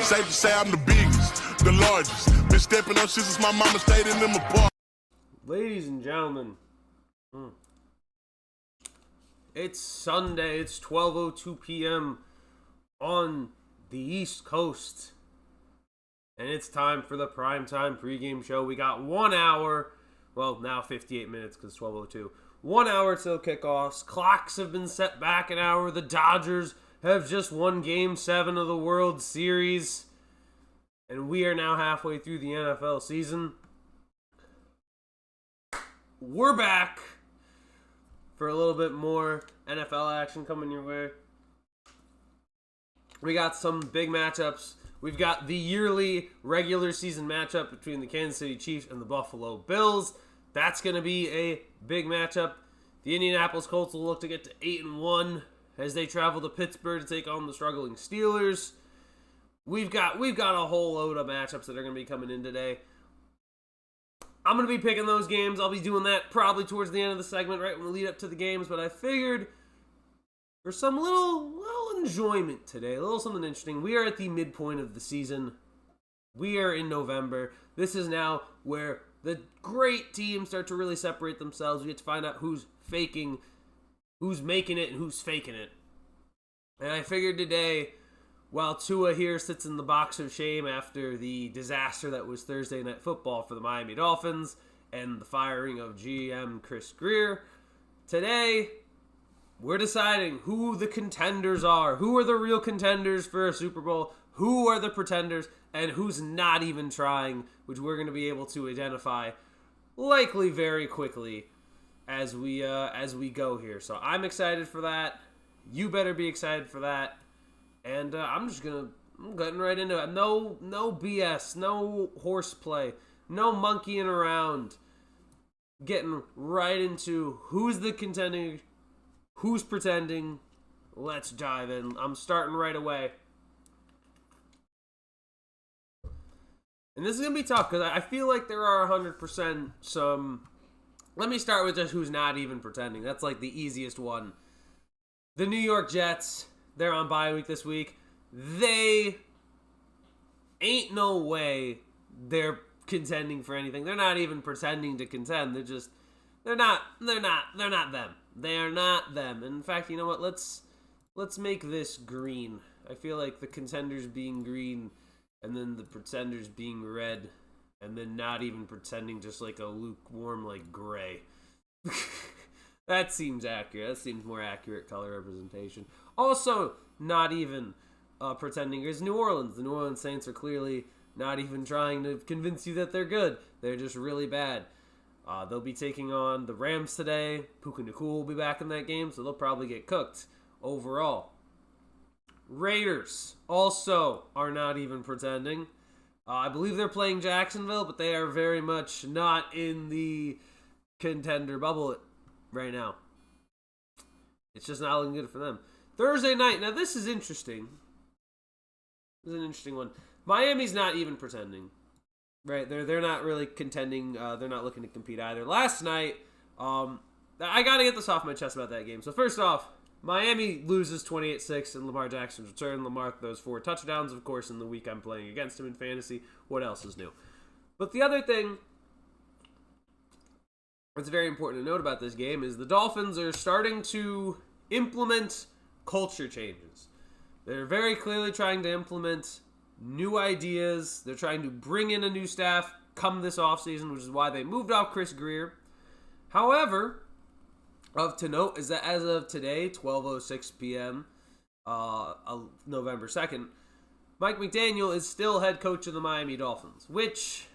Safe to say I'm the biggest, the largest. Been stepping up since my mama stayed in them apart. Ladies and gentlemen, it's Sunday. It's 12:02 p.m. on the East Coast. And it's time for the Primetime pregame show. We got 1 hour, well, now 58 minutes because 12:02. 1 hour till kickoffs. Clocks have been set back an hour. The Dodgers have just won Game 7 of the World Series. And we are now halfway through the NFL season. We're back for a little bit more NFL action coming your way. We got some big matchups. We've got the yearly regular season matchup between the Kansas City Chiefs and the Buffalo Bills. That's going to be a big matchup. The Indianapolis Colts will look to get to 8-1 as they travel to Pittsburgh to take on the struggling Steelers. We've got a whole load of matchups that are going to be coming in today. I'm going to be picking those games. I'll be doing that probably towards the end of the segment, right when we lead up to the games. But I figured for some little enjoyment today, a little something interesting. We are at the midpoint of the season. We are in November. This is now where the great teams start to really separate themselves. We get to find out who's faking, who's making it, and who's faking it. And I figured today, while Tua here sits in the box of shame after the disaster that was Thursday Night Football for the Miami Dolphins and the firing of GM Chris Greer, today we're deciding who the contenders are. Who are the real contenders for a Super Bowl? Who are the pretenders? And who's not even trying, which we're going to be able to identify likely very quickly as we go here. So I'm excited for that. You better be excited for that. And I'm getting right into it. No BS, no horseplay, no monkeying around. Getting right into who's the contending, who's pretending. Let's dive in. I'm starting right away. And this is going to be tough because I feel like there are 100% some... Let me start with just who's not even pretending. That's like the easiest one. The New York Jets, they're on bye week this week. They ain't no way they're contending for anything. They're not even pretending to contend. They're not them. They are not them. And in fact, you know what? Let's make this green. I feel like the contenders being green and then the pretenders being red and then not even pretending, just like a lukewarm like gray. That seems accurate. That seems more accurate color representation. Also, not even pretending is New Orleans. The New Orleans Saints are clearly not even trying to convince you that they're good. They're just really bad. They'll be taking on the Rams today. Puka Nacua will be back in that game, so they'll probably get cooked overall. Raiders also are not even pretending. I believe they're playing Jacksonville, but they are very much not in the contender bubble right now. It's just not looking good for them. Thursday night. Now, this is interesting. This is an interesting one. Miami's not even pretending. Right? They're not really contending. They're not looking to compete either. Last night, I got to get this off my chest about that game. So, first off, Miami loses 28-6 in Lamar Jackson's return. Lamar throws 4 touchdowns, of course, in the week I'm playing against him in fantasy. What else is new? But the other thing that's very important to note about this game is the Dolphins are starting to implement culture changes. They're very clearly trying to implement new ideas. They're trying to bring in a new staff come this offseason, which is why they moved off Chris Greer. However, to note is that as of today, 12:06 p.m., November 2nd, Mike McDaniel is still head coach of the Miami Dolphins, which,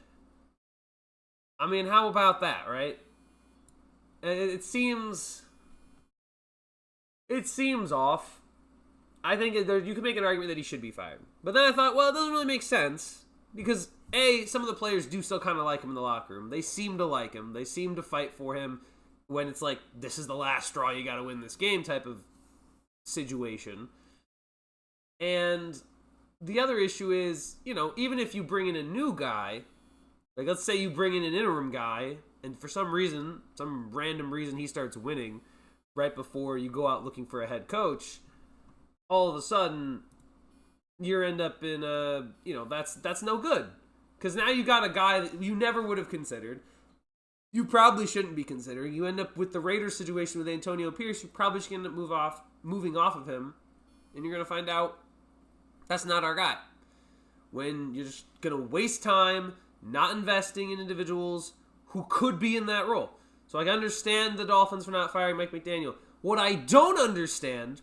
I mean, how about that, right? It seems off. I think you could make an argument that he should be fired. But then I thought, well, it doesn't really make sense because, A, some of the players do still kind of like him in the locker room. They seem to like him. They seem to fight for him when it's like, this is the last straw, you got to win this game type of situation. And the other issue is, even if you bring in a new guy, like let's say you bring in an interim guy, and for some random reason he starts winning right before you go out looking for a head coach, all of a sudden you end up in a, that's no good. Because now you got a guy that you never would have considered. You probably shouldn't be considering. You end up with the Raiders situation with Antonio Pierce. You probably should end up moving off of him. And you're going to find out that's not our guy. When you're just going to waste time not investing in individuals who could be in that role. So I understand the Dolphins for not firing Mike McDaniel. What I don't understand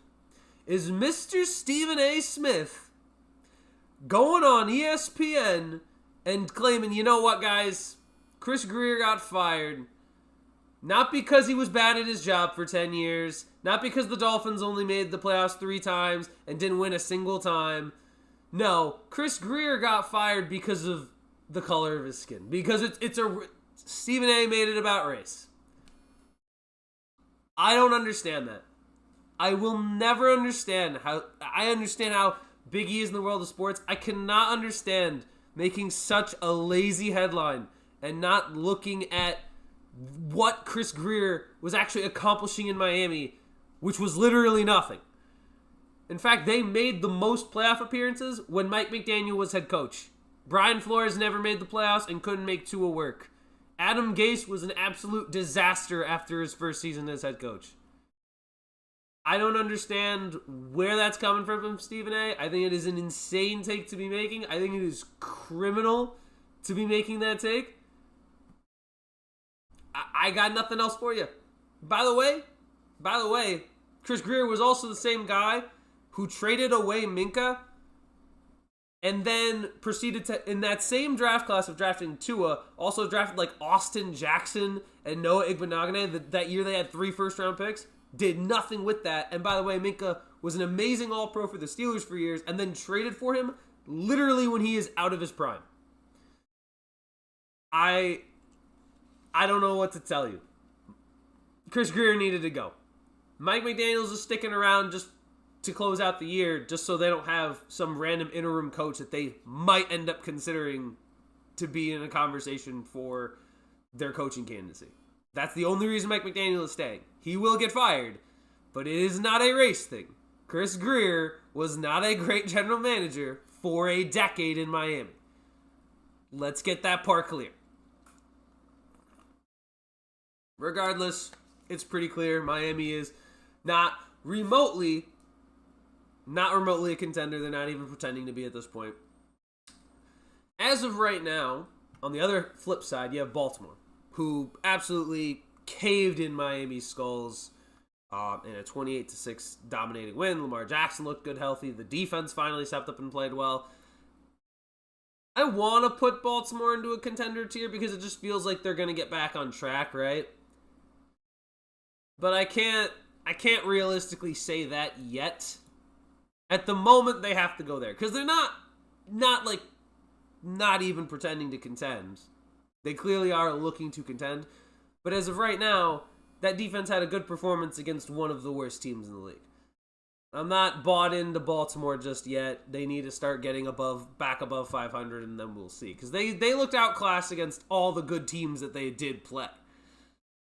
is Mr. Stephen A. Smith going on ESPN and claiming, you know what, guys? Chris Grier got fired. Not because he was bad at his job for 10 years. Not because the Dolphins only made the playoffs 3 times and didn't win a single time. No, Chris Grier got fired because of the color of his skin. Because Stephen A. made it about race. I don't understand that. I will never understand how... I understand how big he is in the world of sports. I cannot understand making such a lazy headline and not looking at what Chris Grier was actually accomplishing in Miami, which was literally nothing. In fact, they made the most playoff appearances when Mike McDaniel was head coach. Brian Flores never made the playoffs and couldn't make Tua work. Adam Gase was an absolute disaster after his first season as head coach. I don't understand where that's coming from Stephen A. I think it is an insane take to be making. I think it is criminal to be making that take. I got nothing else for you. By the way, Chris Grier was also the same guy who traded away Minka and then proceeded to, in that same draft class of drafting Tua, also drafted like Austin Jackson and Noah Igbenogany. That year they had 3 first-round picks. Did nothing with that. And by the way, Minka was an amazing All-Pro for the Steelers for years and then traded for him literally when he is out of his prime. I don't know what to tell you. Chris Grier needed to go. Mike McDaniels is sticking around just to close out the year, just so they don't have some random interim coach that they might end up considering to be in a conversation for their coaching candidacy. That's the only reason Mike McDaniel is staying. He will get fired, but it is not a race thing. Chris Grier was not a great general manager for a decade in Miami. Let's get that part clear. Regardless, it's pretty clear Miami is not remotely a contender. They're not even pretending to be at this point. As of right now, on the other flip side, you have Baltimore, who absolutely caved in Miami's skulls in a 28-6 dominating win. Lamar Jackson looked good, healthy. The defense finally stepped up and played well. I want to put Baltimore into a contender tier because it just feels like they're going to get back on track, right? But I can't realistically say that yet. At the moment, they have to go there because they're not even pretending to contend. They clearly are looking to contend. But as of right now, that defense had a good performance against one of the worst teams in the league. I'm not bought into Baltimore just yet. They need to start getting back above 500, and then we'll see. Because they looked outclassed against all the good teams that they did play.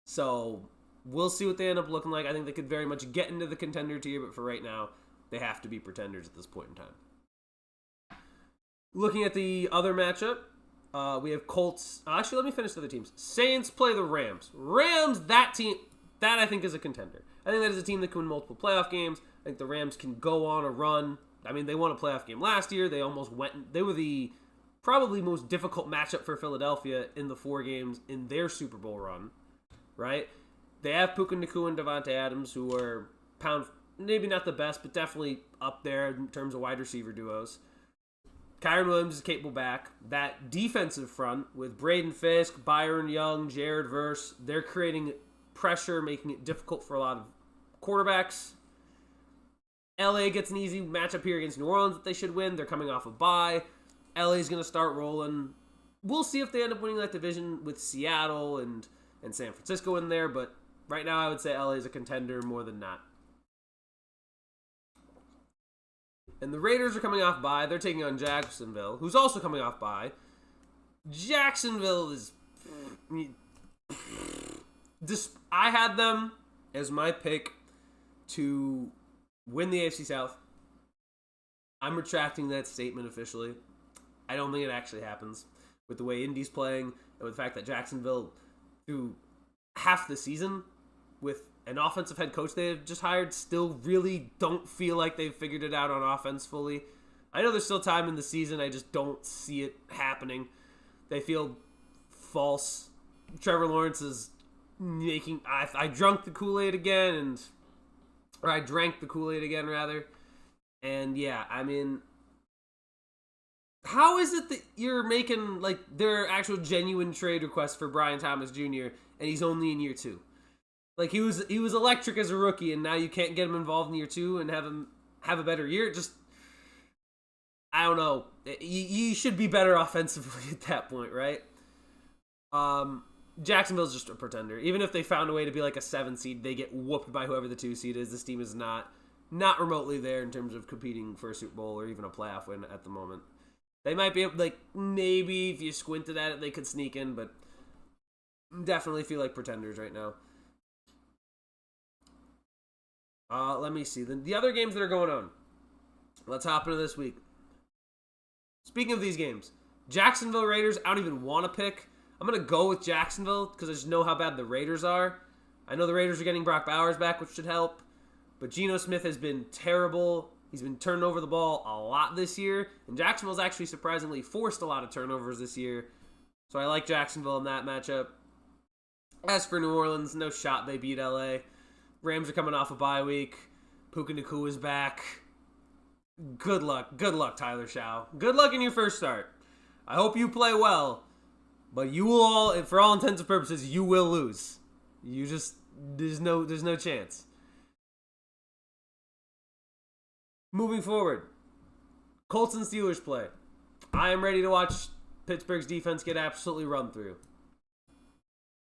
So we'll see what they end up looking like. I think they could very much get into the contender tier, but for right now, they have to be pretenders at this point in time. Looking at the other matchup, we have Colts. Actually, let me finish the other teams. Saints play the Rams. Rams, that team, that I think is a contender. I think that is a team that can win multiple playoff games. I think the Rams can go on a run. I mean, they won a playoff game last year. They almost went. They were the probably most difficult matchup for Philadelphia in the 4 games in their Super Bowl run, right? They have Puka Nacua and Devontae Adams, who are maybe not the best, but definitely up there in terms of wide receiver duos. Kyron Williams is capable back. That defensive front with Braden Fisk, Byron Young, Jared Verse, they're creating pressure, making it difficult for a lot of quarterbacks. LA gets an easy matchup here against New Orleans that they should win. They're coming off a bye. LA's going to start rolling. We'll see if they end up winning that division with Seattle and San Francisco in there, but right now I would say LA is a contender more than not. And the Raiders are coming off bye. They're taking on Jacksonville, who's also coming off bye. Jacksonville is... I had them as my pick to win the AFC South. I'm retracting that statement officially. I don't think it actually happens with the way Indy's playing and with the fact that Jacksonville, through half the season, with an offensive head coach they have just hired, still really don't feel like they've figured it out on offense fully. I know there's still time in the season. I just don't see it happening. They feel false. Trevor Lawrence is making... I drank the Kool-Aid again, rather. And yeah, I mean... How is it that you're making, like, their actual genuine trade request for Brian Thomas Jr. and he's only in year 2? Like, he was electric as a rookie, and now you can't get him involved in year 2 and have him have a better year? Just... I don't know. You should be better offensively at that point, right? Jacksonville's just a pretender. Even if they found a way to be like a 7 seed, they get whooped by whoever the 2 seed is. This team is not remotely there in terms of competing for a Super Bowl or even a playoff win at the moment. They might be able, like, maybe if you squinted at it, they could sneak in, but definitely feel like pretenders right now. Let me see. The other games that are going on. Let's hop into this week. Speaking of these games, Jacksonville Raiders, I don't even want to pick. I'm going to go with Jacksonville because I just know how bad the Raiders are. I know the Raiders are getting Brock Bowers back, which should help. But Geno Smith has been terrible. He's been turning over the ball a lot this year. And Jacksonville's actually surprisingly forced a lot of turnovers this year. So I like Jacksonville in that matchup. As for New Orleans, no shot they beat LA. Rams are coming off a bye week. Puka Nacua is back. Good luck, Tyler Shaw. Good luck in your first start. I hope you play well, but you will all, for all intents and purposes, you will lose. You just, there's no chance. Moving forward, Colts and Steelers play. I am ready to watch Pittsburgh's defense get absolutely run through.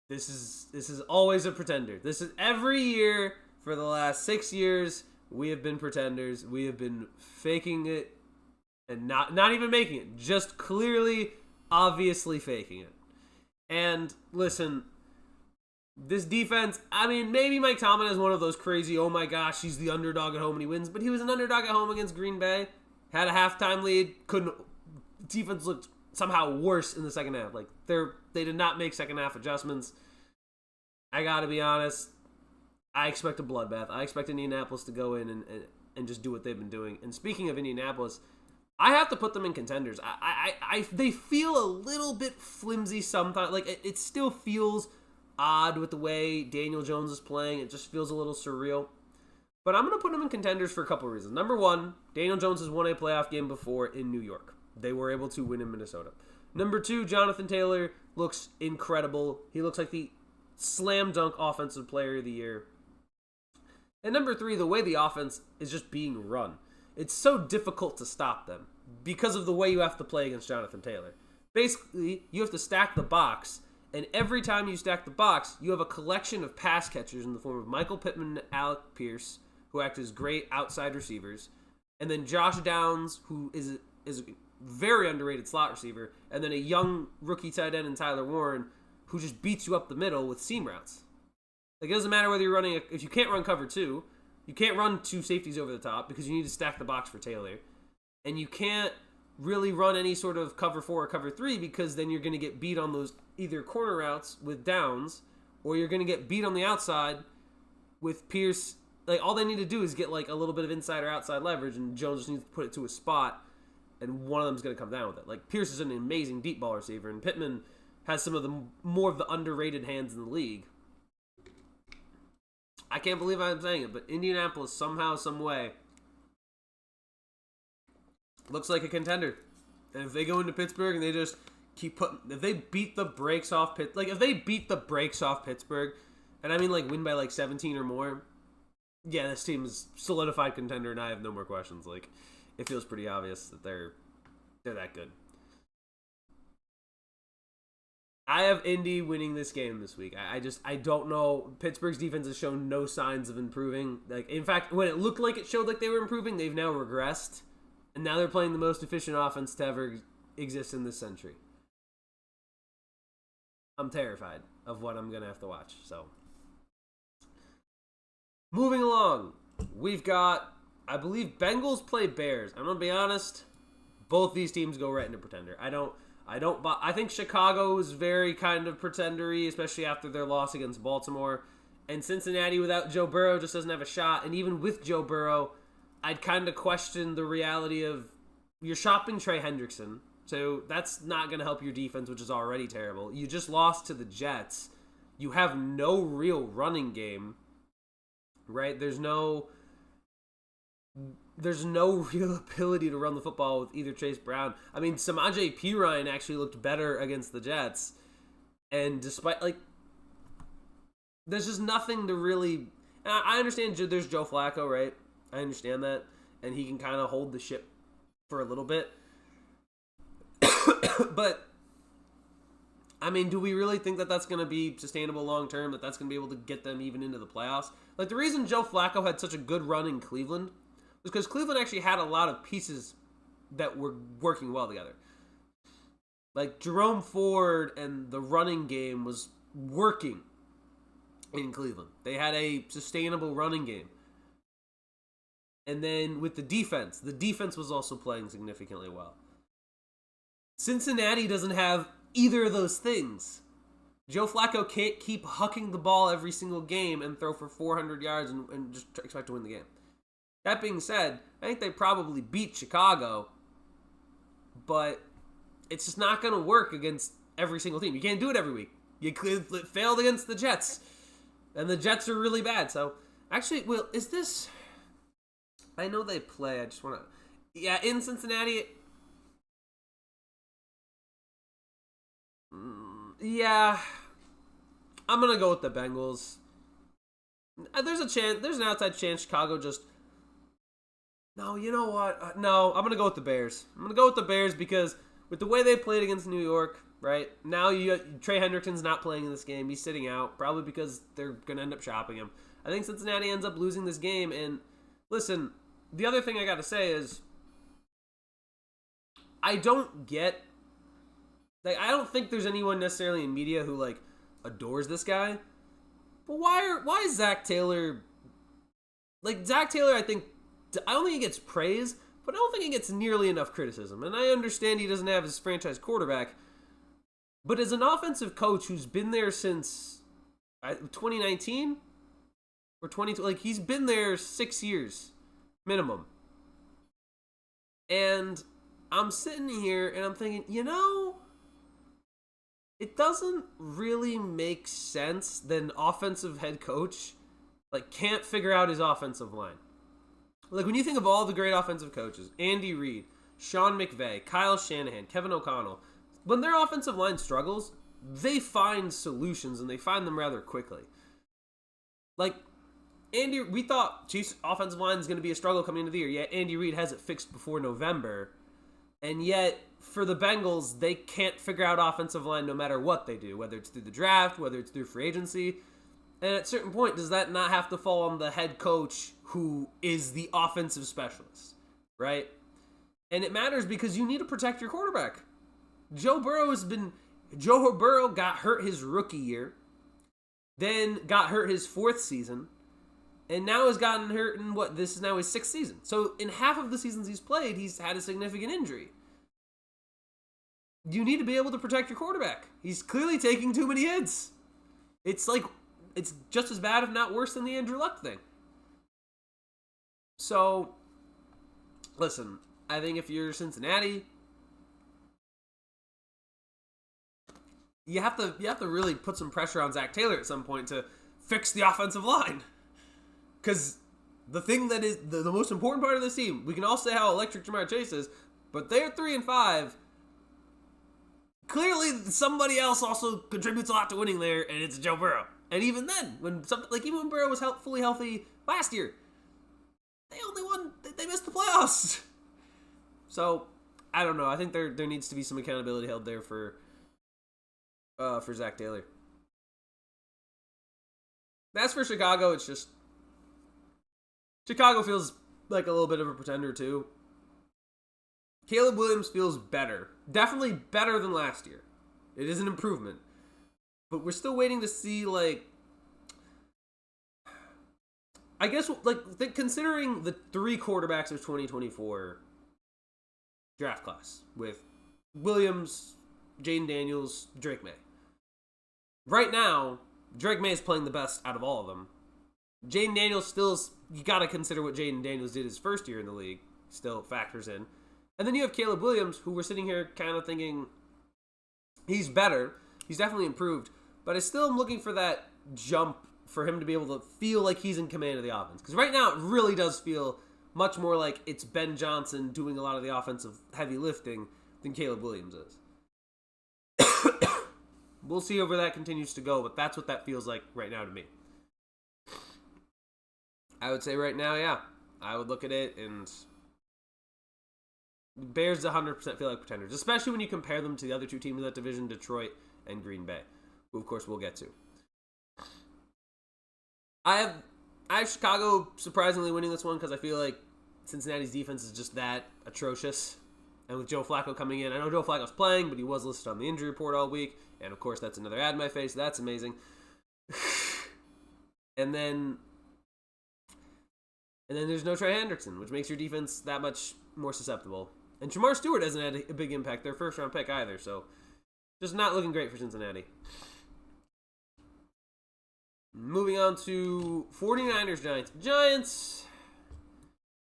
This is always a pretender. This is every year for the last 6 years. We have been pretenders. We have been faking it and not even making it. Just clearly, obviously faking it. And listen, this defense, I mean, maybe Mike Tomlin is one of those crazy, oh my gosh, he's the underdog at home and he wins. But he was an underdog at home against Green Bay. Had a halftime lead. Defense looked somehow worse in the second half. Like, they did not make second half adjustments. I gotta be honest. I expect a bloodbath. I expect Indianapolis to go in and just do what they've been doing. And speaking of Indianapolis, I have to put them in contenders. They feel a little bit flimsy sometimes. Like, it still feels odd with the way Daniel Jones is playing. It just feels a little surreal. But I'm going to put them in contenders for a couple of reasons. Number one, Daniel Jones has won a playoff game before in New York. They were able to win in Minnesota. Number two, Jonathan Taylor looks incredible. He looks like the slam dunk offensive player of the year. And number three, the way the offense is just being run. It's so difficult to stop them because of the way you have to play against Jonathan Taylor. Basically, you have to stack the box, and every time you stack the box, you have a collection of pass catchers in the form of Michael Pittman and Alec Pierce, who act as great outside receivers, and then Josh Downs, who is a very underrated slot receiver, and then a young rookie tight end in Tyler Warren, who just beats you up the middle with seam routes. Like, it doesn't matter whether you're running, if you can't run cover two, you can't run two safeties over the top because you need to stack the box for Taylor. And you can't really run any sort of cover 4 or cover 3 because then you're going to get beat on those either corner routes with Downs or you're going to get beat on the outside with Pierce. Like, all they need to do is get like a little bit of inside or outside leverage, and Jones just needs to put it to a spot, and one of them's going to come down with it. Like, Pierce is an amazing deep ball receiver, and Pittman has some of the more of the underrated hands in the league. I can't believe I'm saying it, but Indianapolis somehow, some way, looks like a contender. And if they go into Pittsburgh and they just keep putting, if they beat the brakes off Pittsburgh, and I mean like win by like 17 or more, yeah, this team is solidified contender, and I have no more questions. Like, it feels pretty obvious that they're that good. I have Indy winning this game this week. I don't know. Pittsburgh's defense has shown no signs of improving. Like, in fact, when it looked like it showed like they were improving, they've now regressed. And now they're playing the most efficient offense to ever exist in this century. I'm terrified of what I'm going to have to watch. So, moving along, we've got I believe Bengals play Bears. I'm gonna be honest. Both these teams go right into pretender. I think Chicago is very kind of pretendery, especially after their loss against Baltimore. And Cincinnati without Joe Burrow just doesn't have a shot. And even with Joe Burrow, I'd kind of question the reality of you're shopping Trey Hendrickson. So that's not going to help your defense, which is already terrible. You just lost to the Jets. You have no real running game, right? There's no real ability to run the football with either Chase Brown. I mean, Samaje Perine actually looked better against the Jets. And despite, there's just nothing to really... I understand there's Joe Flacco, right? I understand that. And he can kind of hold the ship for a little bit. But, I mean, do we really think that that's going to be sustainable long-term? That that's going to be able to get them even into the playoffs? The reason Joe Flacco had such a good run in Cleveland was because Cleveland actually had a lot of pieces that were working well together. Jerome Ford and the running game was working in Cleveland. They had a sustainable running game. And then with the defense was also playing significantly well. Cincinnati doesn't have either of those things. Joe Flacco can't keep hucking the ball every single game and throw for 400 yards and just expect to win the game. That being said, I think they probably beat Chicago, but it's just not going to work against every single team. You can't do it every week. You failed against the Jets, and the Jets are really bad. So, actually, is this... I know they play. I just want to... Yeah, in Cincinnati... Yeah, I'm going to go with the Bengals. There's an outside chance Chicago just... No, you know what? No, I'm going to go with the Bears. I'm going to go with the Bears because with the way they played against New York, right? Now Trey Hendrickson's not playing in this game. He's sitting out, probably because they're going to end up shopping him. I think Cincinnati ends up losing this game. And listen, the other thing I got to say is I don't get... I don't think there's anyone necessarily in media who, adores this guy. But why is Zach Taylor... Zach Taylor, I don't think he gets praise, but I don't think he gets nearly enough criticism. And I understand he doesn't have his franchise quarterback. But as an offensive coach who's been there since 2019 or 22, he's been there 6 years minimum. And I'm sitting here and I'm thinking, it doesn't really make sense that an offensive head coach can't figure out his offensive line. When you think of all the great offensive coaches, Andy Reid, Sean McVay, Kyle Shanahan, Kevin O'Connell, when their offensive line struggles, they find solutions and they find them rather quickly. We thought Chiefs' offensive line is going to be a struggle coming into the year, yet Andy Reid has it fixed before November. And yet, for the Bengals, they can't figure out offensive line no matter what they do, whether it's through the draft, whether it's through free agency. And at a certain point, does that not have to fall on the head coach who is the offensive specialist, right? And it matters because you need to protect your quarterback. Joe Burrow got hurt his rookie year, then got hurt his fourth season, and now has gotten hurt in this is now his sixth season. So in half of the seasons he's played, he's had a significant injury. You need to be able to protect your quarterback. He's clearly taking too many hits. It's just as bad, if not worse, than the Andrew Luck thing. So, listen, I think if you're Cincinnati, you have to really put some pressure on Zach Taylor at some point to fix the offensive line. Because the thing that is the most important part of this team, we can all say how electric Jamar Chase is, but they're 3-5. Clearly, somebody else also contributes a lot to winning there, and it's Joe Burrow. And even then, even when Burrow was fully healthy last year, they missed the playoffs. So, I don't know. I think there needs to be some accountability held there for Zach Taylor. As for Chicago, it's just Chicago feels like a little bit of a pretender too. Caleb Williams feels better. Definitely better than last year. It is an improvement. But we're still waiting to see, I guess, like, considering the 3 quarterbacks of 2024 draft class with Williams, Jaden Daniels, Drake May. Right now, Drake May is playing the best out of all of them. Jaden Daniels you got to consider what Jaden Daniels did his first year in the league, still factors in. And then you have Caleb Williams, who we're sitting here kind of thinking he's better. He's definitely improved. But I still am looking for that jump for him to be able to feel like he's in command of the offense. Because right now it really does feel much more like it's Ben Johnson doing a lot of the offensive heavy lifting than Caleb Williams is. We'll see where that continues to go, but that's what that feels like right now to me. I would say right now, yeah. I would look at it and Bears 100% feel like pretenders, especially when you compare them to the other 2 teams in that division, Detroit and Green Bay, who of course we'll get to. I have Chicago surprisingly winning this one because I feel like Cincinnati's defense is just that atrocious. And with Joe Flacco coming in, I know Joe Flacco's playing, but he was listed on the injury report all week. And of course, that's another ad in my face. That's amazing. and then there's no Trey Hendrickson, which makes your defense that much more susceptible. And Tramar Stewart hasn't had a big impact, their first round pick either. So just not looking great for Cincinnati. Moving on to 49ers Giants. Giants,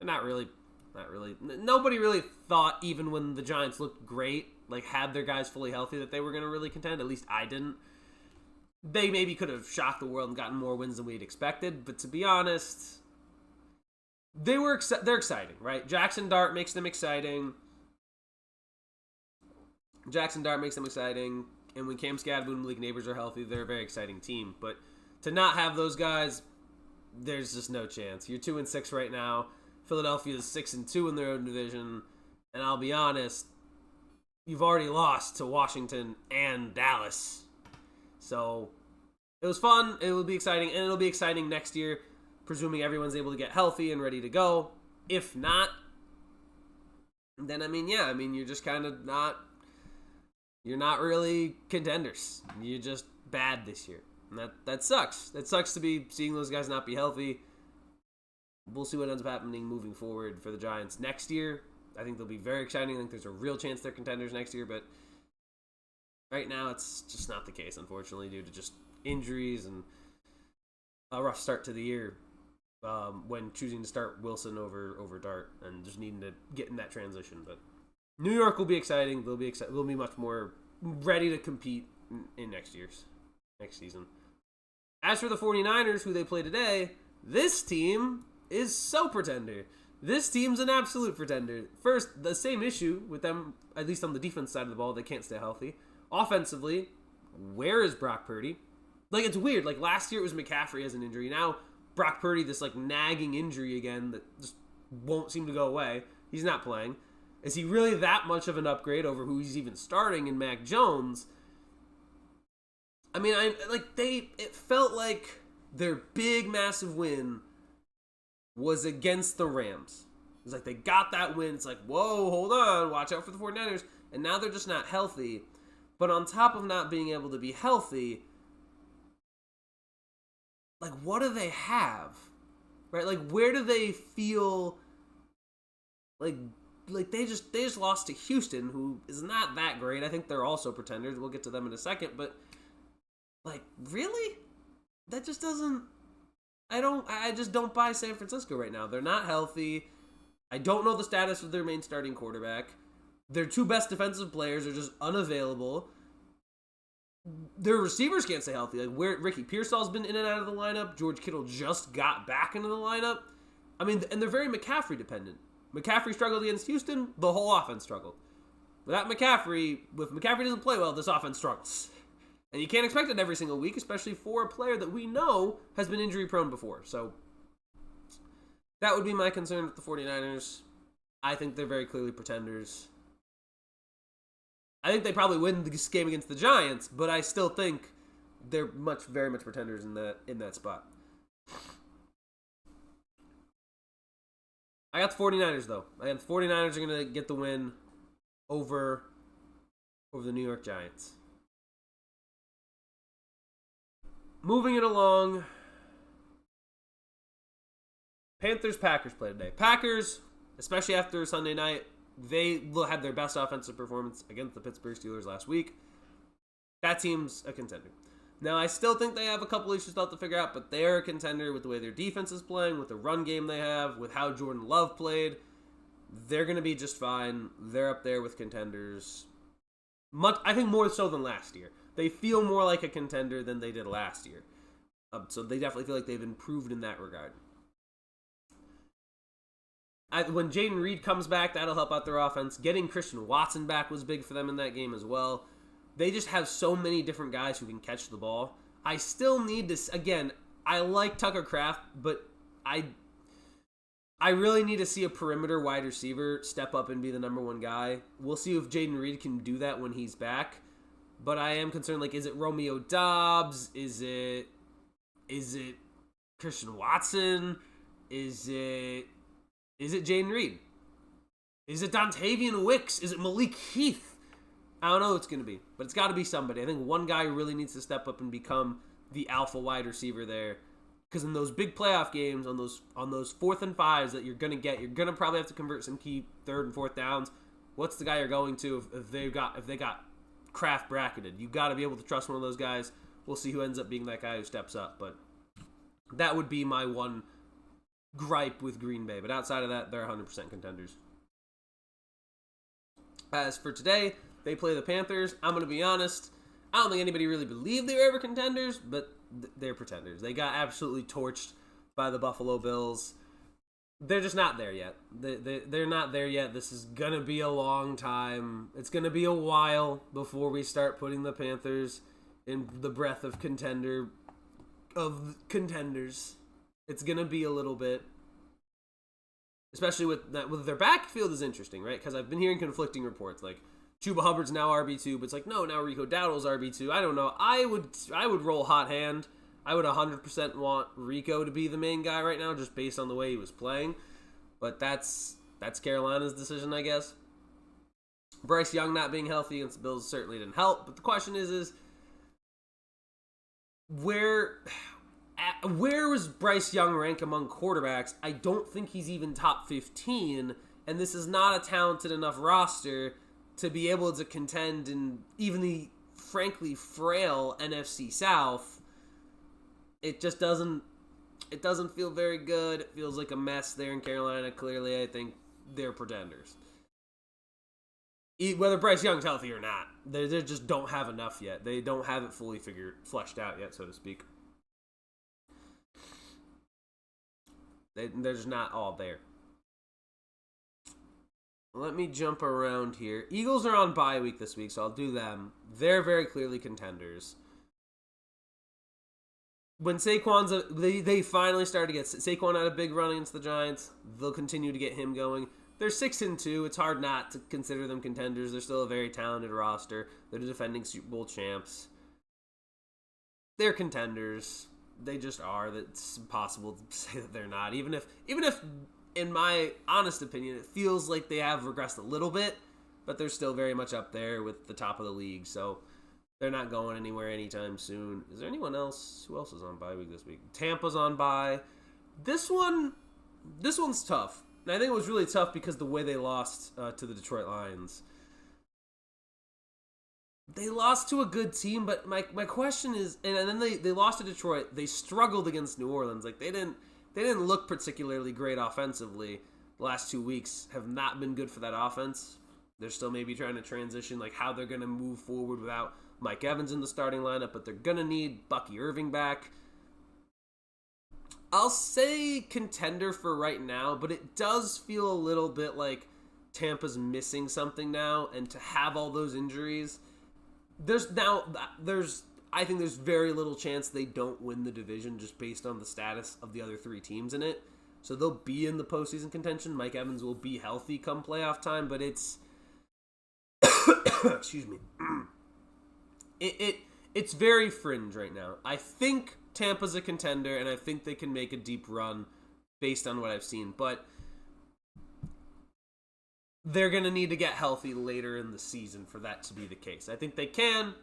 not really. Nobody really thought, even when the Giants looked great, like had their guys fully healthy, that they were going to really contend. At least I didn't. They maybe could have shocked the world and gotten more wins than we'd expected. But to be honest, they're exciting, right? Jackson Dart makes them exciting. And when Cam Skadden and Malik Neighbors are healthy, they're a very exciting team. But to not have those guys, there's just no chance. You're 2-6 right now. Philadelphia is 6-2 in their own division. And I'll be honest, you've already lost to Washington and Dallas. So it was fun. It will be exciting. And it'll be exciting next year, presuming everyone's able to get healthy and ready to go. If not, then you're just kind of not. You're not really contenders. You're just bad this year. And that sucks. That sucks to be seeing those guys not be healthy. We'll see what ends up happening moving forward for the Giants next year. I think they'll be very exciting. I think there's a real chance they're contenders next year, but right now it's just not the case, unfortunately, due to just injuries and a rough start to the year when choosing to start Wilson over Dart and just needing to get in that transition. But New York will be exciting. They'll be much more ready to compete in next season. As for the 49ers, who they play today, this team is so pretender. This team's an absolute pretender. First, the same issue with them, at least on the defense side of the ball, they can't stay healthy. Offensively, where is Brock Purdy? Like, it's weird. Like, last year it was McCaffrey as an injury. Now, Brock Purdy, this, like, nagging injury again that just won't seem to go away. He's not playing. Is he really that much of an upgrade over who he's even starting in Mac Jones? I mean, it felt like their big, massive win was against the Rams. It's like they got that win. It's like, whoa, hold on, watch out for the 49ers. And now they're just not healthy. But on top of not being able to be healthy, like, what do they have? Right? Like, where do they feel like they just lost to Houston, who is not that great. I think they're also pretenders. We'll get to them in a second, but like, really? That just doesn't. I just don't buy San Francisco right now. They're not healthy. I don't know the status of their main starting quarterback. Their 2 best defensive players are just unavailable. Their receivers can't stay healthy. Like, where Ricky Pearsall's been in and out of the lineup. George Kittle just got back into the lineup. I mean, and they're very McCaffrey dependent. McCaffrey struggled against Houston. The whole offense struggled. Without McCaffrey, if McCaffrey doesn't play well, this offense struggles. And you can't expect it every single week, especially for a player that we know has been injury prone before. So that would be my concern with the 49ers. I think they're very clearly pretenders. I think they probably win this game against the Giants, but I still think they're very much pretenders in that spot. I got the 49ers, though. I got the 49ers are going to get the win over the New York Giants. Moving it along, Panthers-Packers play today. Packers, especially after Sunday night, they had their best offensive performance against the Pittsburgh Steelers last week. That team's a contender. Now, I still think they have a couple issues left to figure out, but they're a contender with the way their defense is playing, with the run game they have, with how Jordan Love played. They're going to be just fine. They're up there with contenders. I think more so than last year. They feel more like a contender than they did last year. So they definitely feel like they've improved in that regard. When Jaden Reed comes back, that'll help out their offense. Getting Christian Watson back was big for them in that game as well. They just have so many different guys who can catch the ball. I still need to, again, I like Tucker Kraft, but I really need to see a perimeter wide receiver step up and be the number one guy. We'll see if Jaden Reed can do that when he's back. But I am concerned, like, is it Romeo Doubs? Is it Christian Watson? Is it Jaden Reed? Is it Dontavian Wicks? Is it Malik Heath? I don't know who it's going to be, but it's got to be somebody. I think one guy really needs to step up and become the alpha wide receiver there. Because in those big playoff games, on those 4th and 5s that you're going to get, you're going to probably have to convert some key 3rd and 4th downs. What's the guy you're going to if they got Kraft bracketed? You got to be able to trust one of those guys. We'll see who ends up being that guy who steps up. But that would be my one gripe with Green Bay. But outside of that, they're 100% contenders. As for today, they play the Panthers. I'm going to be honest. I don't think anybody really believed they were ever contenders, but they're pretenders. They got absolutely torched by the Buffalo Bills. They're just not there yet. They're not there yet. This is going to be a long time. It's going to be a while before we start putting the Panthers in the breath of contenders. It's going to be a little bit. Especially with their backfield is interesting, right? Because I've been hearing conflicting reports. Like, Chuba Hubbard's now RB2, but it's like, no, now Rico Dowdle's RB2. I don't know. I would roll hot hand. I would 100% want Rico to be the main guy right now, just based on the way he was playing. But that's Carolina's decision, I guess. Bryce Young not being healthy against the Bills certainly didn't help. But the question is where was Bryce Young rank among quarterbacks? I don't think he's even top 15, and this is not a talented enough roster to be able to contend in even the frankly frail NFC South. It just doesn't feel very good. It feels like a mess there in Carolina. Clearly, I think they're pretenders. Whether Bryce Young's healthy or not, they just don't have enough yet. They don't have it fully fleshed out yet, so to speak. They're just not all there. Let me jump around here. Eagles are on bye week this week, so I'll do them. They're very clearly contenders. When they finally started to get Saquon had a big run against the Giants. They'll continue to get him going. They're 6-2. It's hard not to consider them contenders. They're still a very talented roster. They're the defending Super Bowl champs. They're contenders. They just are. It's impossible to say that they're not. Even if, in my honest opinion, it feels like they have regressed a little bit, but they're still very much up there with the top of the league. So they're not going anywhere anytime soon. Is there anyone else? Who else is on bye week this week? Tampa's on bye. This one's tough. And I think it was really tough because the way they lost to the Detroit Lions. They lost to a good team, but my question is, and then they lost to Detroit. They struggled against New Orleans. Like they didn't look particularly great offensively. The last 2 weeks have not been good for that offense. They're still maybe trying to transition, like how they're going to move forward without Mike Evans in the starting lineup, but they're going to need Bucky Irving back. I'll say contender for right now, but it does feel a little bit like Tampa's missing something now, and to have all those injuries, I think there's very little chance they don't win the division just based on the status of the other 3 teams in it. So they'll be in the postseason contention. Mike Evans will be healthy come playoff time, but it's excuse me. It's very fringe right now. I think Tampa's a contender, and I think they can make a deep run based on what I've seen, but they're going to need to get healthy later in the season for that to be the case. I think they can,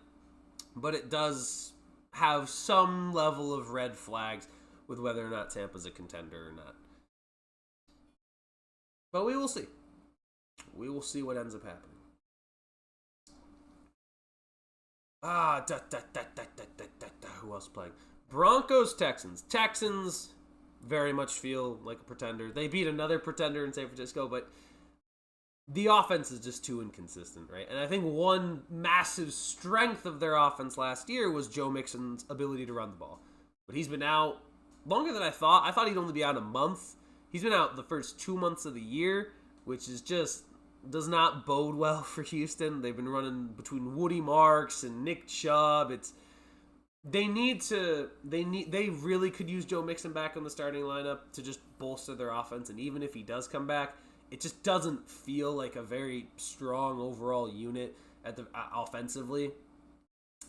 but it does have some level of red flags with whether or not Tampa's a contender or not. But we will see. We will see what ends up happening. Who else playing? Broncos, Texans. Texans very much feel like a pretender. They beat another pretender in San Francisco, but the offense is just too inconsistent, right? And I think one massive strength of their offense last year was Joe Mixon's ability to run the ball. But he's been out longer than I thought. I thought he'd only be out a month. He's been out the first 2 months of the year, which is just does not bode well for Houston. They've been running between Woody Marks and Nick Chubb. They really could use Joe Mixon back on the starting lineup to just bolster their offense. And even if he does come back, it just doesn't feel like a very strong overall unit at the offensively.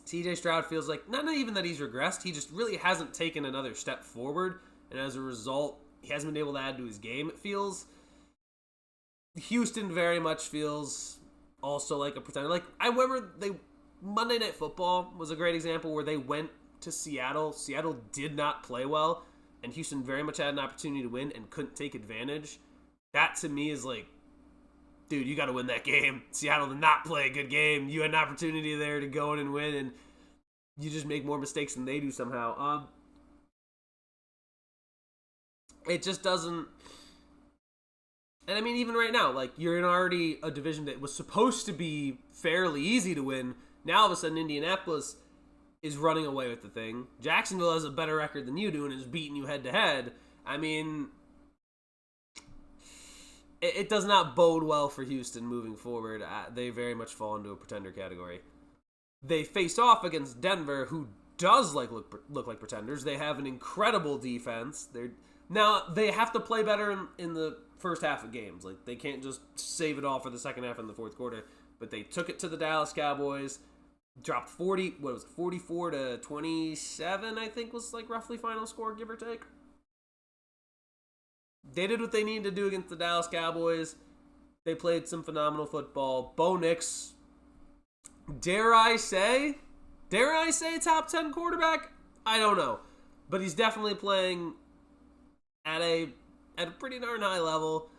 CJ Stroud feels like not even that he's regressed. He just really hasn't taken another step forward, and as a result, he hasn't been able to add to his game. It feels. Houston very much feels also like a pretender. Like I remember Monday Night Football was a great example where they went to Seattle. Seattle did not play well, and Houston very much had an opportunity to win and couldn't take advantage. That to me is like, dude, you got to win that game. Seattle did not play a good game. You had an opportunity there to go in and win, and you just make more mistakes than they do somehow. It just doesn't. And I mean, even right now, like you're in already a division that was supposed to be fairly easy to win. Now all of a sudden, Indianapolis is running away with the thing. Jacksonville has a better record than you do and is beating you head to head. I mean, it does not bode well for Houston moving forward. They very much fall into a pretender category. They face off against Denver, who does look like pretenders. They have an incredible defense. Now they have to play better in the first half of games. Like they can't just save it all for the second half in the fourth quarter. But they took it to the Dallas Cowboys, dropped 44 to 27, I think was like roughly final score, give or take. They did what they needed to do against the Dallas Cowboys. They played some phenomenal football. Bo Nix, dare I say top 10 quarterback? I don't know. But he's definitely playing at a pretty darn high level.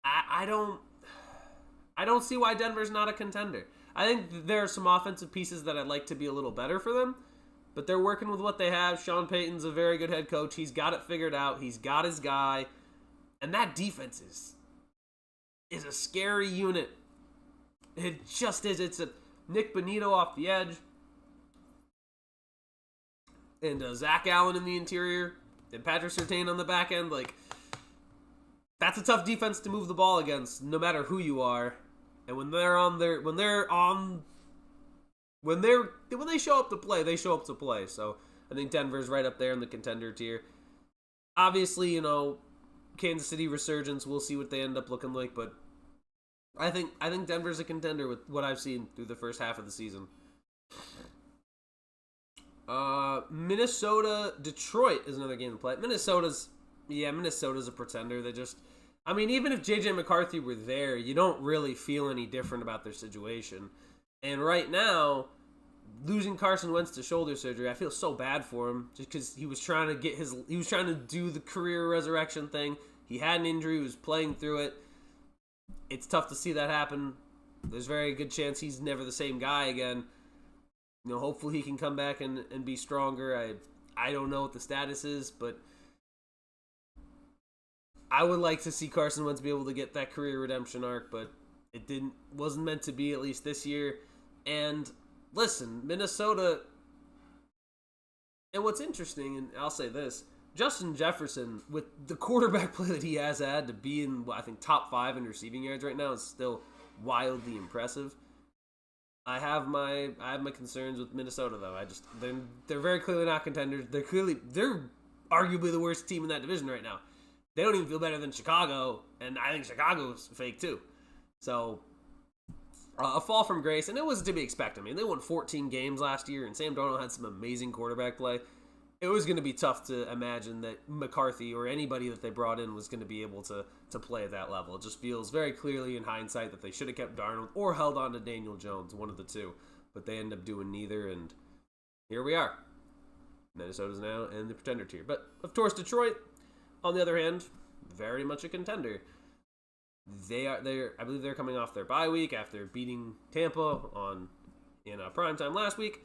I don't see why Denver's not a contender. I think there are some offensive pieces that I'd like to be a little better for them, but they're working with what they have. Sean Payton's a very good head coach. He's got it figured out. He's got his guy, and that defense is a scary unit. It just is. It's a Nick Bonito off the edge, and Zach Allen in the interior, and Patrick Surtain on the back end. Like, that's a tough defense to move the ball against, no matter who you are. And when they show up to play, they show up to play. So I think Denver's right up there in the contender tier. Obviously, Kansas City resurgence. We'll see what they end up looking like, but I think Denver's a contender with what I've seen through the first half of the season. Minnesota, Detroit is another game to play. Minnesota's a pretender. Even if J.J. McCarthy were there, you don't really feel any different about their situation. And right now, losing Carson Wentz to shoulder surgery, I feel so bad for him just because he was trying to do the career resurrection thing. He had an injury, he was playing through it. It's tough to see that happen. There's a very good chance he's never the same guy again. Hopefully he can come back and be stronger. I don't know what the status is, but I would like to see Carson Wentz be able to get that career redemption arc, but it wasn't meant to be, at least this year. And listen, Minnesota, and what's interesting, and I'll say this, Justin Jefferson, with the quarterback play that he has had to be in, I think, top 5 in receiving yards right now, is still wildly impressive. I have my concerns with Minnesota, though. They're very clearly not contenders. They're arguably the worst team in that division right now. They don't even feel better than Chicago, and I think Chicago's fake too. So, a fall from grace, and it was to be expected. They won 14 games last year, and Sam Darnold had some amazing quarterback play. It was going to be tough to imagine that McCarthy or anybody that they brought in was going to be able to play at that level. It just feels very clearly in hindsight that they should have kept Darnold or held on to Daniel Jones, one of the two. But they end up doing neither, and here we are. Minnesota's now in the pretender tier. But, of course, Detroit, on the other hand, very much a contender. I believe they're coming off their bye week after beating Tampa in primetime last week.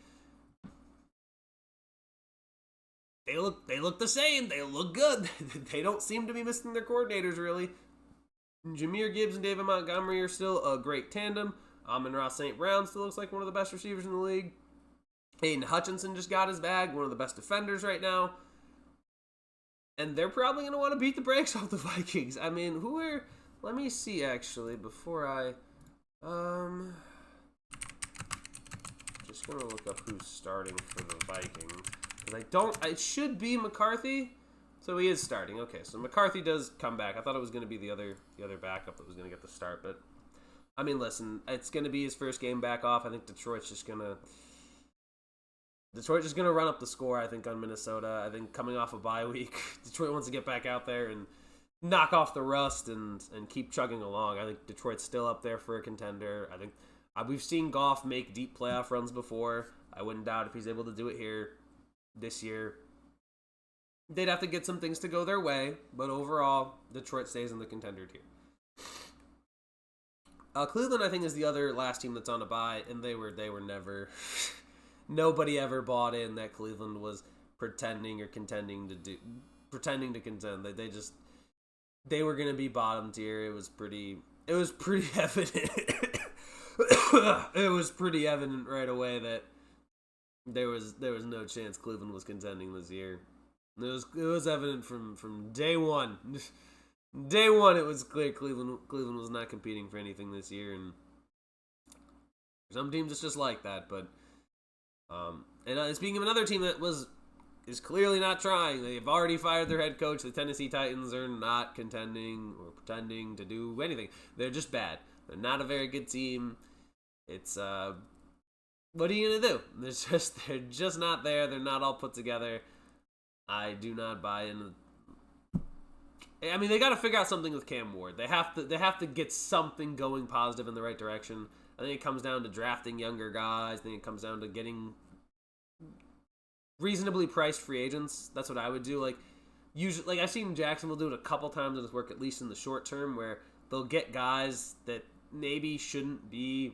They look the same. They look good. They don't seem to be missing their coordinators, really. Jahmyr Gibbs and David Montgomery are still a great tandem. Amon-Ra St. Brown still looks like one of the best receivers in the league. Aiden Hutchinson just got his bag, one of the best defenders right now. And they're probably going to want to beat the brakes off the Vikings. I mean, let me see, actually, before I... just going to look up who's starting for the Vikings. Because it should be McCarthy. So he is starting. Okay, so McCarthy does come back. I thought it was going to be the other backup that was going to get the start. But, I mean, listen, it's going to be his first game back off. I think Detroit's just going to run up the score, I think, on Minnesota. I think coming off a bye week, Detroit wants to get back out there and knock off the rust and keep chugging along. I think Detroit's still up there for a contender. I think we've seen Goff make deep playoff runs before. I wouldn't doubt if he's able to do it here this year. They'd have to get some things to go their way, but overall, Detroit stays in the contender tier. Cleveland, I think, is the other last team that's on a bye, and they were never... Nobody ever bought in that Cleveland was pretending to contend. They were going to be bottom tier. It was pretty evident. It was pretty evident right away that there was no chance Cleveland was contending this year. It was evident from day one. Day one, it was clear Cleveland was not competing for anything this year, and some teams it's just like that. But speaking of another team that is clearly not trying, they've already fired their head coach. The Tennessee Titans are not contending or pretending to do anything. They're just bad. They're not a very good team. It's what are you gonna do? They're just not there. They're not all put together. I do not buy in. I mean, they got to figure out something with Cam Ward. They have to get something going positive in the right direction. I think it comes down to drafting younger guys. I think it comes down to getting reasonably priced free agents. That's what I would do. Usually, I've seen Jacksonville do it a couple times in his work, at least in the short term, where they'll get guys that maybe shouldn't be,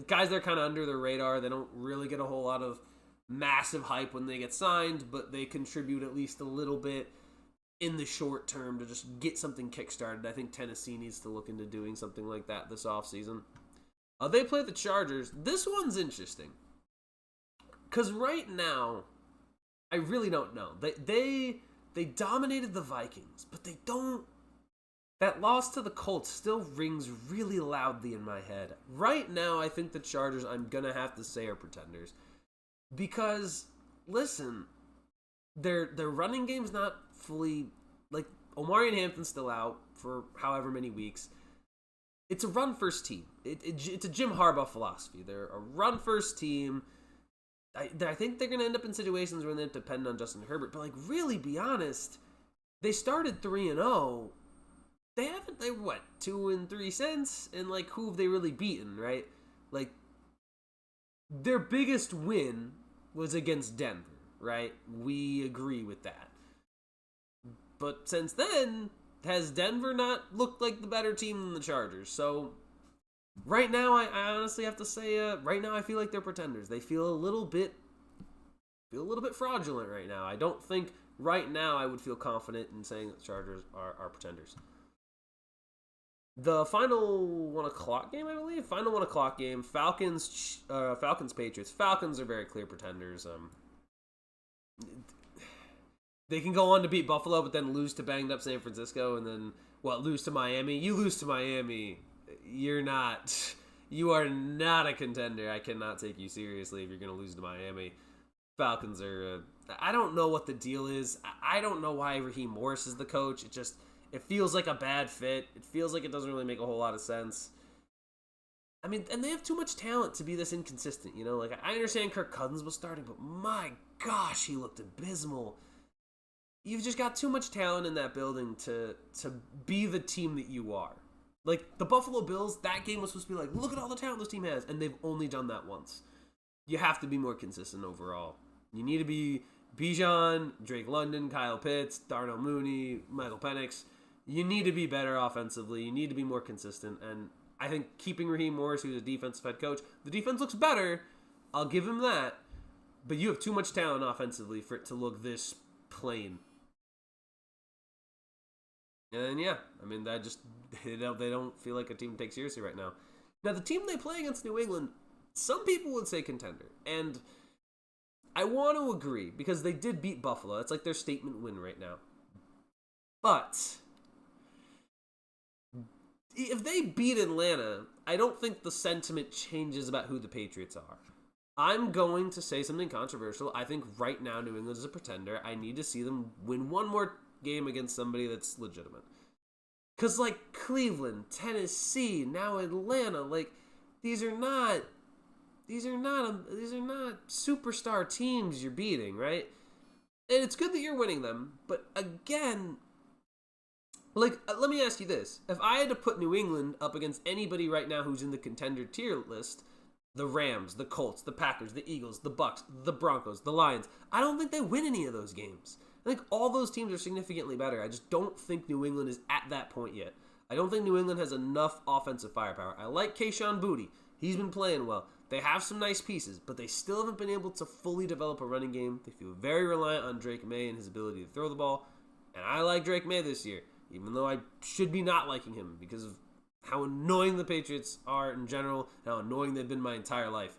guys that are kind of under the radar. They don't really get a whole lot of massive hype when they get signed, but they contribute at least a little bit in the short term to just get something kickstarted. I think Tennessee needs to look into doing something like that this offseason. They play the Chargers. This one's interesting. Because right now, I really don't know. They dominated the Vikings, but they don't... That loss to the Colts still rings really loudly in my head. Right now, I think the Chargers, I'm going to have to say, are pretenders. Because, listen, their running game's not fully... Omari and Hampton's still out for however many weeks. It's a run-first team. It's a Jim Harbaugh philosophy. They're a run-first team. I think they're going to end up in situations where they depend on Justin Herbert. But, really, be honest, they started 3-0. They're 2-3 since? And, who have they really beaten, right? Their biggest win was against Denver, right? We agree with that. But since then, has Denver not looked like the better team than the Chargers? So, right now, I honestly have to say, right now I feel like they're pretenders. They feel a little bit fraudulent right now. I don't think right now I would feel confident in saying that the Chargers are pretenders. The final 1 o'clock game, I believe. Final 1 o'clock game. Falcons, Patriots. Falcons are very clear pretenders. They can go on to beat Buffalo, but then lose to banged up San Francisco, and then lose to Miami. You lose to Miami, you are not a contender. I cannot take you seriously if you're going to lose to Miami. Falcons are. I don't know what the deal is. I don't know why Raheem Morris is the coach. It feels like a bad fit. It feels like it doesn't really make a whole lot of sense. I mean, and they have too much talent to be this inconsistent, I understand Kirk Cousins was starting, but my gosh, he looked abysmal. You've just got too much talent in that building to be the team that you are. The Buffalo Bills, that game was supposed to be look at all the talent this team has, and they've only done that once. You have to be more consistent overall. You need to be Bijan, Drake London, Kyle Pitts, Darnell Mooney, Michael Penix. You need to be better offensively. You need to be more consistent. And I think keeping Raheem Morris, who's a defensive head coach, the defense looks better. I'll give him that. But you have too much talent offensively for it to look this plain. And yeah, I mean, that just they don't feel like a team to take seriously right now. Now, the team they play against New England, some people would say contender. And I want to agree, because they did beat Buffalo. That's like their statement win right now. But if they beat Atlanta, I don't think the sentiment changes about who the Patriots are. I'm going to say something controversial. I think right now New England is a pretender. I need to see them win one more game against somebody that's legitimate. Because, like, Cleveland, Tennessee, now Atlanta, like, these are not superstar teams you're beating, right? And it's good that you're winning them, but again, like, let me ask you this. If I had to put New England up against anybody right now who's in the contender tier list, the Rams, the Colts, the Packers, the Eagles, the Bucks, the Broncos, the Lions, I don't think they win any of those games. I think all those teams are significantly better. I just don't think New England is at that point yet. I don't think New England has enough offensive firepower. I like Kayshon Boutte. He's been playing well. They have some nice pieces, but they still haven't been able to fully develop a running game. They feel very reliant on Drake May and his ability to throw the ball. And I like Drake May this year, even though I should be not liking him because of how annoying the Patriots are in general, how annoying they've been my entire life.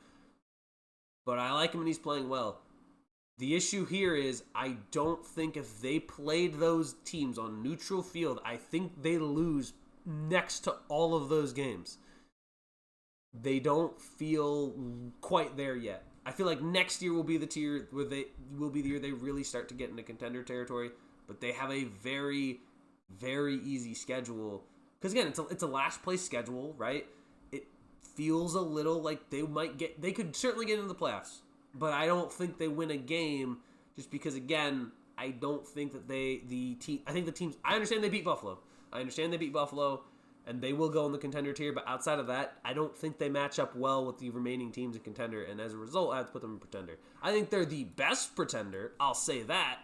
But I like him and he's playing well. The issue here is I don't think if they played those teams on neutral field, I think they lose next to all of those games. They don't feel quite there yet. I feel like next year will be the tier where the year they really start to get into contender territory, but they have a very, very easy schedule. Because again, it's a last place schedule, right? It feels a little like they could certainly get into the playoffs. But I don't think they win a game just because, again, I don't think that I understand they beat Buffalo. And they will go in the contender tier. But outside of that, I don't think they match up well with the remaining teams in contender. And as a result, I have to put them in pretender. I think they're the best pretender. I'll say that.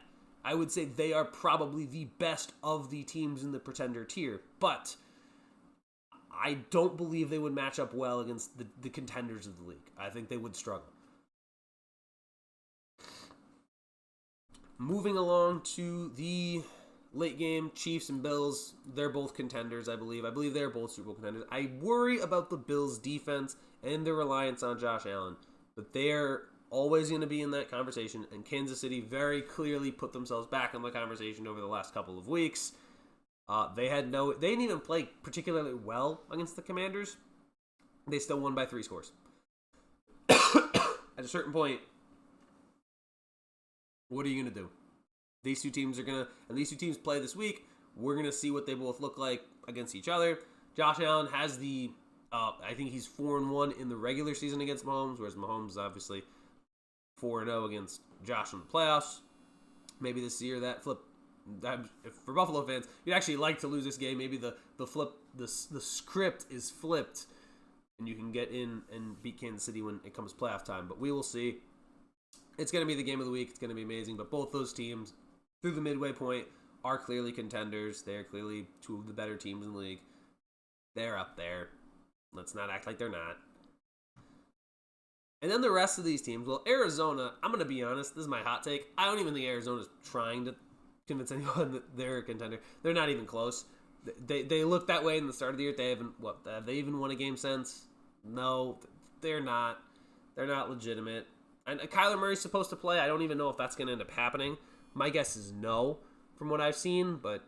I would say they are probably the best of the teams in the pretender tier. But I don't believe they would match up well against the contenders of the league. I think they would struggle. Moving along to the late game, Chiefs and Bills. They're both contenders, I believe. I believe they're both Super Bowl contenders. I worry about the Bills' defense and their reliance on Josh Allen. But they're always going to be in that conversation. And Kansas City very clearly put themselves back in the conversation over the last couple of weeks. They didn't even play particularly well against the Commanders. They still won by 3 scores. At a certain point, what are you going to do? These two teams play this week. We're going to see what they both look like against each other. Josh Allen has I think he's 4-1 in the regular season against Mahomes, whereas Mahomes is obviously 4-0 against Josh in the playoffs. Maybe this year that flip. For Buffalo fans, you'd actually like to lose this game. Maybe the script is flipped, and you can get in and beat Kansas City when it comes playoff time. But we will see. It's going to be the game of the week. It's going to be amazing. But both those teams, through the midway point, are clearly contenders. They're clearly two of the better teams in the league. They're up there. Let's not act like they're not. And then the rest of these teams, well, Arizona, I'm going to be honest. This is my hot take. I don't even think Arizona's trying to convince anyone that they're a contender. They're not even close. They look that way in the start of the year. Have they even won a game since? No, they're not. They're not legitimate. And Kyler Murray's supposed to play. I don't even know if that's going to end up happening. My guess is no, from what I've seen. But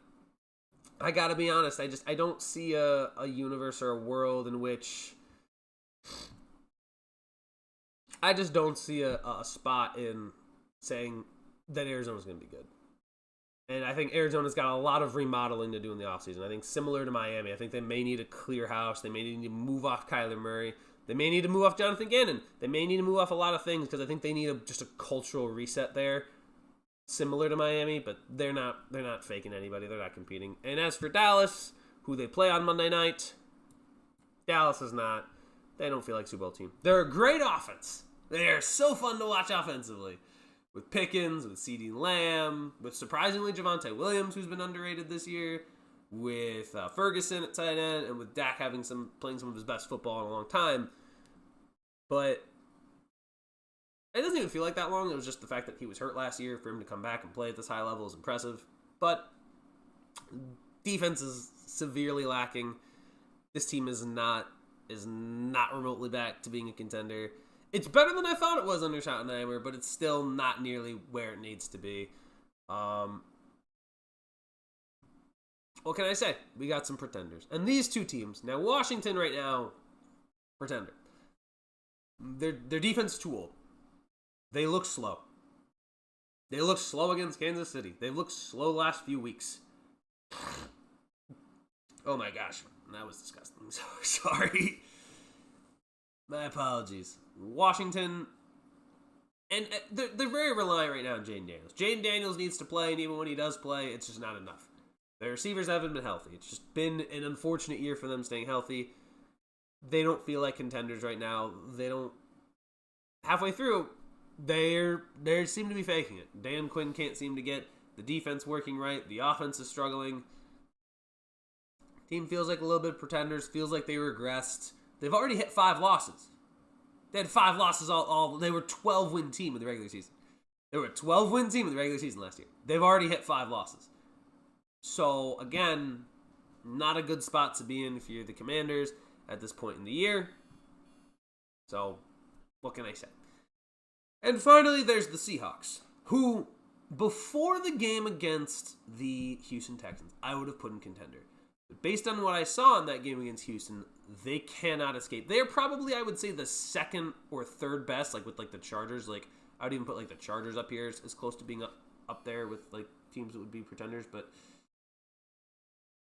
I got to be honest. I don't see a universe or a world in which I just don't see a spot in saying that Arizona's going to be good. And I think Arizona's got a lot of remodeling to do in the offseason. I think similar to Miami. I think they may need a clear house. They may need to move off Kyler Murray. They may need to move off Jonathan Gannon. They may need to move off a lot of things because I think they need just a cultural reset there, similar to Miami. But they're not faking anybody. They're not competing. And as for Dallas, who they play on Monday night, Dallas is not. They don't feel like a Super Bowl team. They're a great offense. They're so fun to watch offensively. With Pickens, with CeeDee Lamb, with surprisingly Javonte Williams, who's been underrated this year. with Ferguson at tight end, and with Dak playing some of his best football in a long time. But it doesn't even feel like that long. It was just the fact that he was hurt last year. For him to come back and play at this high level is impressive. But defense is severely lacking. This team is not remotely back to being a contender. It's better than I thought it was under Schottenheimer, but it's still not nearly where it needs to be. What can I say? We got some pretenders. And these two teams, now Washington right now, pretender. Their defense is too old. They look slow. They look slow against Kansas City. They've looked slow the last few weeks. Oh my gosh. That was disgusting. So sorry. My apologies. Washington, and they're very reliant right now on Jaden Daniels. Jaden Daniels needs to play, and even when he does play, it's just not enough. Their receivers haven't been healthy. It's just been an unfortunate year for them staying healthy. They don't feel like contenders right now. They don't. Halfway through, they seem to be faking it. Dan Quinn can't seem to get the defense working right. The offense is struggling. Team feels like a little bit of pretenders. Feels like they regressed. They've already hit 5 losses. They had 5 losses all. They were a 12-win team in the regular season. They were a 12-win team in the regular season last year. They've already hit 5 losses. So, again, not a good spot to be in if you're the Commanders at this point in the year. So, what can I say? And finally, there's the Seahawks, who, before the game against the Houston Texans, I would have put in contender. But based on what I saw in that game against Houston, they cannot escape. They are probably, I would say, the second or third best, like with like the Chargers. Like I would even put like the Chargers up here as close to being up there with like teams that would be pretenders. But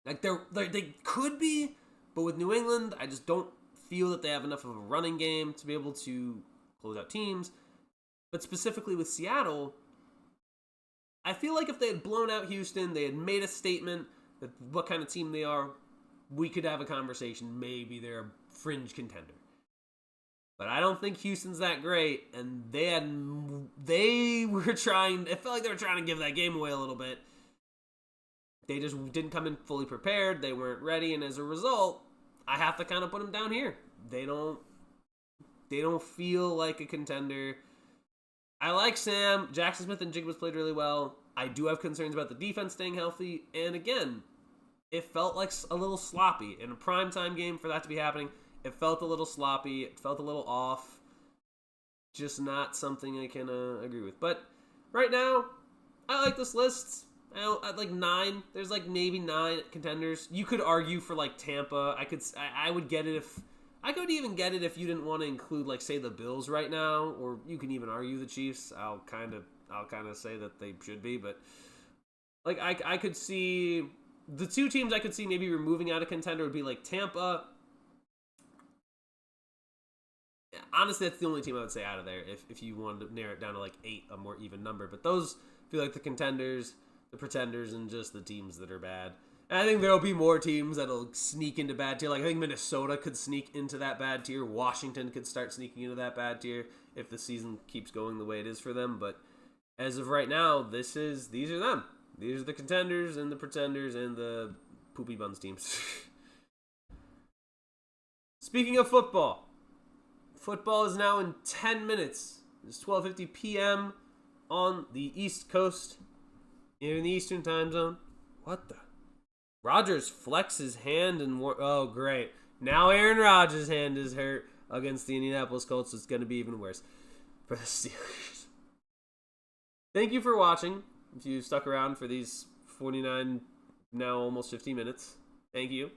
like they could be, but with New England, I just don't feel that they have enough of a running game to be able to close out teams. But specifically with Seattle, I feel like if they had blown out Houston, they had made a statement that what kind of team they are, we could have a conversation. Maybe they're a fringe contender. But I don't think Houston's that great, and they were trying, it felt like they were trying to give that game away a little bit. They just didn't come in fully prepared. They weren't ready, and as a result, I have to kind of put them down here. They don't feel like a contender. I like Sam. Jackson Smith and Jigba's played really well. I do have concerns about the defense staying healthy, and again, it felt like a little sloppy. In a primetime game for that to be happening, it felt a little sloppy. It felt a little off. Just not something I can agree with. But right now, I like this list. I'd like 9. There's like maybe 9 contenders. You could argue for like Tampa. I would get it if I could even get it if you didn't want to include like say the Bills right now, or you can even argue the Chiefs. I'll kind of say that they should be, but like I could see the 2 teams I could see maybe removing out of contender would be like Tampa. Honestly, that's the only team I would say out of there if you wanted to narrow it down to like 8, a more even number. But those feel like the contenders, the pretenders, and just the teams that are bad. And I think there'll be more teams that'll sneak into bad tier. Like I think Minnesota could sneak into that bad tier. Washington could start sneaking into that bad tier if the season keeps going the way it is for them. But as of right now, these are them. These are the contenders and the pretenders and the poopy buns teams. Speaking of football, football is now in 10 minutes. It's 12:50 p.m. on the East Coast, in the Eastern time zone. What the? Rodgers flexes his hand and oh great! Now Aaron Rodgers' hand is hurt against the Indianapolis Colts. So it's going to be even worse for the Steelers. Thank you for watching. If you stuck around for these 49, now almost 50 minutes, thank you.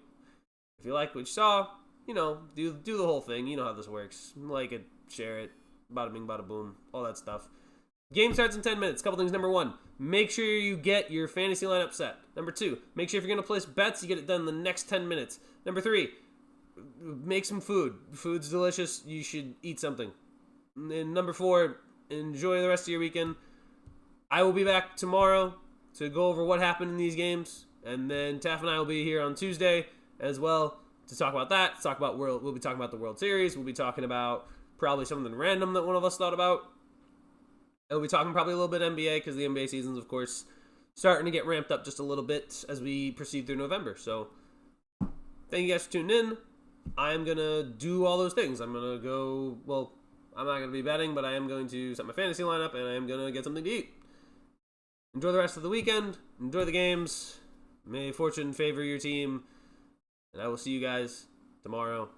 If you like what you saw, do the whole thing. You know how this works. Like it, share it, bada bing, bada boom, all that stuff. Game starts in 10 minutes. Couple things. Number 1, make sure you get your fantasy lineup set. Number 2, make sure if you're going to place bets, you get it done in the next 10 minutes. Number 3, make some food. Food's delicious. You should eat something. And number 4, enjoy the rest of your weekend. I will be back tomorrow to go over what happened in these games. And then Taff and I will be here on Tuesday as well to talk about that. We'll be talking about the World Series. We'll be talking about probably something random that one of us thought about. And we'll be talking probably a little bit NBA because the NBA season's, of course, starting to get ramped up just a little bit as we proceed through November. So thank you guys for tuning in. I'm going to do all those things. I'm going to go, well, I'm not going to be betting, but I am going to set my fantasy lineup, and I am going to get something to eat. Enjoy the rest of the weekend. Enjoy the games. May fortune favor your team. And I will see you guys tomorrow.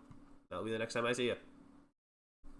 That'll be the next time I see you.